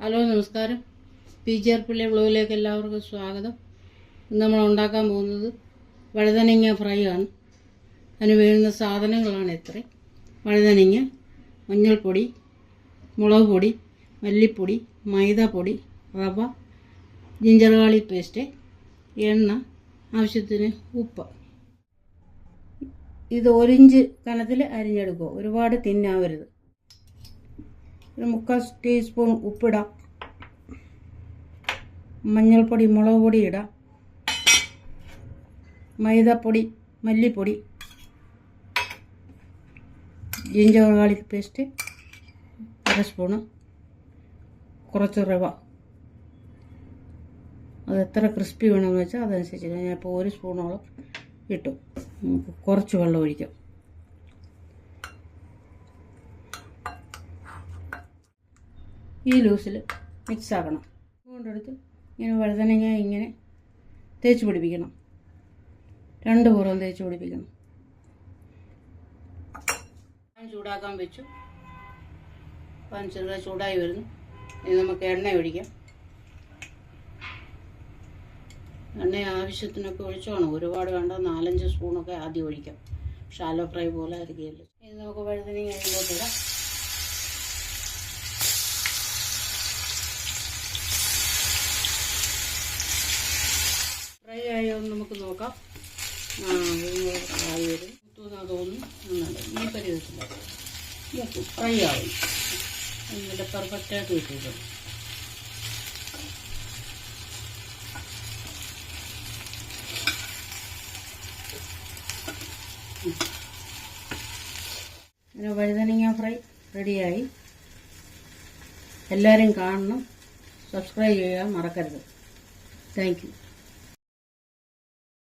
Hello നമസ്കാരം. PGR പിള്ളി വ്ലോഗിലേക്ക് എല്ലാവർക്കും സ്വാഗതം. ഇന്ന് നമ്മൾ ഉണ്ടാക്കാൻ പോകുന്നത് വഴുതനങ്ങ ഫ്രൈ ആണ്. അതിന് വേണ്ടുന്ന സാധനങ്ങളാണ് ഇത്രയും: വഴുതനങ്ങ, മഞ്ഞൾപ്പൊടി, മുളക് പൊടി, മല്ലിപ്പൊടി, മൈദാപ്പൊടി, റവ, ജിഞ്ചർ ഗാർലിക് പേസ്റ്റ്, എണ്ണ, ആവശ്യത്തിന് ഉപ്പ്. ഇത് 1 ഇഞ്ച് കനത്തിൽ അരിഞ്ഞെടുക്കുക. ഒരുപാട് തിന്നാവരുത്. 1/4 ടീസ്പൂൺ ഉപ്പിടാം. മഞ്ഞൾപ്പൊടി, മുളക് പൊടി ഇടാം. മൈദാപ്പൊടി, മല്ലിപ്പൊടി, ജിഞ്ചർ ഗാർലിക് പേസ്റ്റ് 1 സ്പൂണ്, കുറച്ച് റവ. അത് എത്ര ക്രിസ്പി വേണമെന്ന് വെച്ചാൽ അതനുസരിച്ച്. ഞാനിപ്പോൾ 1 സ്പൂണോളം ഇട്ടു. നമുക്ക് കുറച്ച് വെള്ളം ഒഴിക്കാം. ഈ ലൂസിൽ മിക്സ് ആക്കണം. കൊണ്ടെടുത്ത് ഇങ്ങനെ വഴുതനങ്ങ ഇങ്ങനെ തേച്ച് പിടിപ്പിക്കണം. 2 പുറവും തേച്ച് പിടിപ്പിക്കണം. പാൻ ചൂടാക്കാൻ വെച്ചു. പാൻ ചെറുതായി ചൂടായി വരുന്നു. ഇനി നമുക്ക് എണ്ണ ഒഴിക്കാം. എണ്ണ ആവശ്യത്തിനൊക്കെ ഒഴിച്ചോണം. ഒരുപാട് വേണ്ട. 4-5 സ്പൂണൊക്കെ ആദ്യം ഒഴിക്കാം. ഷാലോ ഫ്രൈ പോലെ ആയിരിക്കുമല്ലോ. ഇനി നമുക്ക് വഴുതനങ്ങ അതിലോട്ട് ഇടാം. ഫ്രൈ ആയോ എന്ന് നമുക്ക് നോക്കാം. ആയി വരും. തോന്നുന്നു. ഈ പരുവത്തിൽ ഫ്രൈ ആവും. നല്ല പെർഫെക്റ്റായിട്ട് കിട്ടിയിട്ടുണ്ട്. അങ്ങനെ വഴുതനങ്ങ ഫ്രൈ റെഡിയായി. എല്ലാവരും കാണണം. സബ്സ്ക്രൈബ് ചെയ്യാൻ മറക്കരുത്. Thank you.